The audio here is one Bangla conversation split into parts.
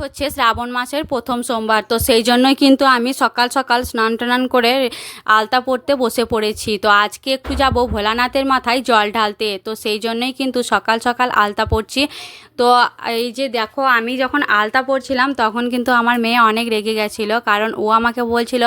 হচ্ছে শ্রাবণ মাসের প্রথম সোমবার, তো সেই জন্যই কিন্তু আমি সকাল সকাল স্নান টান করে আলতা পরতে বসে পড়েছি। তো আজকে একটু যাব ভোলানাথের মাথায় জল ঢালতে, তো সেই জন্যই কিন্তু সকাল সকাল আলতা পরছি। তো এই যে দেখো, আমি যখন আলতা পরছিলাম তখন কিন্তু আমার মেয়ে অনেক রেগে গেছিলো, কারণ ও আমাকে বলছিল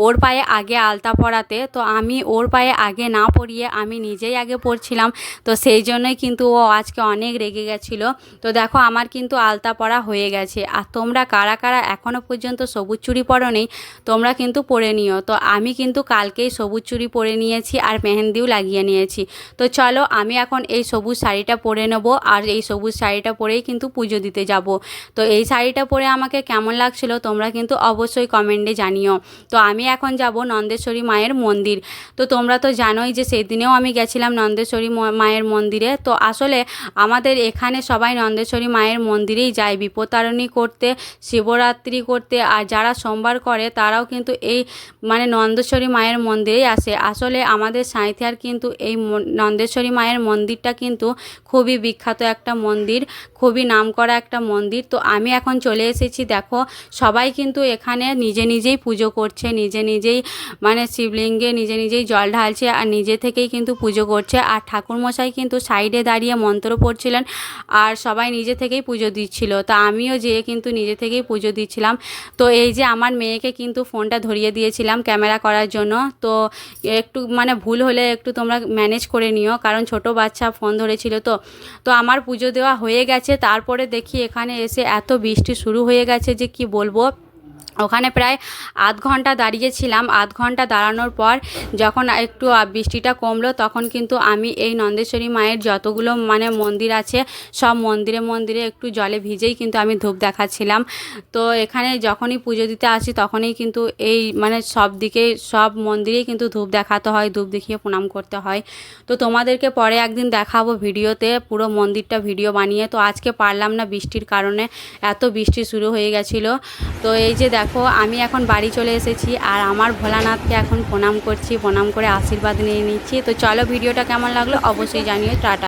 ওর পায়ে আগে আলতা পরাতে। তো আমি ওর পায়ে আগে না পরিয়ে আমি নিজেই আগে পরছিলাম, তো সেই জন্যই কিন্তু ও আজকে অনেক রেগে গেছিলো। তো দেখো, আমার কিন্তু আলতা পরা হয়ে গেছে। আর তোমরা কারা কারা এখনও পর্যন্ত সবুজ চুড়ি পরোনি, তোমরা কিন্তু পরে নিও। তো আমি কিন্তু কালকেই সবুজ চুড়ি পরে নিয়েছি আর মেহেন্দিও লাগিয়ে নিয়েছি। তো চলো, আমি এখন এই সবুজ শাড়িটা পরে নেব, আর এই সবুজ শাড়িটা পরেই কিন্তু পুজো দিতে যাব। তো এই শাড়িটা পরে আমাকে কেমন লাগছিল তোমরা কিন্তু অবশ্যই কমেন্টে জানিও। তো আমি এখন যাব নন্দেশ্বরী মায়ের মন্দির। তো তোমরা তো জানোই যে সেদিনেও আমি গেছিলাম নন্দেশ্বরী মায়ের মন্দিরে। তো আসলে আমাদের এখানে সবাই নন্দেশ্বরী মায়ের মন্দিরেই যায় বিপত্তারিণী করতে, শিবরাত্রি করতে, আর যারা সোমবার করে তারাও কিন্তু এই মানে নন্দেশ্বরী মায়ের মন্দিরেই আসে। আসলে আমাদের সাঁইথিয়ার কিন্তু এই নন্দেশ্বরী মায়ের মন্দিরটা কিন্তু খুবই বিখ্যাত একটা মন্দির, খুবই নামকরা একটা মন্দির। তো আমি এখন চলে এসেছি, দেখো সবাই কিন্তু এখানে নিজে নিজেই পুজো করছে, নিজে নিজেই মানে শিবলিঙ্গে নিজে নিজেই জল ঢালছে আর নিজে থেকেই কিন্তু পুজো করছে। আর ঠাকুরমশাই কিন্তু সাইডে দাঁড়িয়ে মন্ত্র পড়ছিলেন আর সবাই নিজে থেকেই পুজো দিচ্ছিল। তো আমিও যেয়ে কিন্তু নিজে থেকেই পুজো দিচ্ছিলাম। তো এই যে আমার মেয়েকে কিন্তু ফোনটা ধরিয়ে দিয়েছিলাম ক্যামেরা করার জন্য। তো একটু মানে ভুল হলে একটু তোমরা ম্যানেজ করে নিও, কারণ ছোট বাচ্চা ফোন ধরেছিল। তো আমার পুজো দেওয়া হয়ে গেছে। তারপরে দেখি এখানে এসে এত বৃষ্টি শুরু হয়ে গেছে যে কি বলবো। ওখানে প্রায় আধ ঘন্টা দাঁড়িয়েছিলাম। আধ ঘন্টা দাঁড়ানোর পর যখন একটু বৃষ্টিটা কমলো, তখন কিন্তু আমি এই নন্দেশ্বরী মায়ের যতগুলো মানে মন্দির আছে সব মন্দিরে মন্দিরে একটু জলে ভিজেই কিন্তু আমি ধূপ দেখাচ্ছিলাম। তো এখানে যখনই পুজো দিতে আসি তখনই কিন্তু এই মানে সব দিকে সব মন্দিরেই কিন্তু ধূপ দেখাতে হয়, ধূপ দেখিয়ে প্রণাম করতে হয়। তো তোমাদেরকে পরে একদিন দেখাবো ভিডিওতে পুরো মন্দিরটা ভিডিও বানিয়ে। তো আজকে পারলাম না বৃষ্টির কারণে, এত বৃষ্টি শুরু হয়ে গেছিলো। তো এই যে দেখো, আমি এখন বাড়ি চলে এসেছি আর আমার ভোলানাথকে এখন প্রণাম করছি, প্রণাম করে আশীর্বাদ নিয়ে নিচ্ছি। তো চলো, ভিডিওটা কেমন লাগলো অবশ্যই জানিও। টাটা।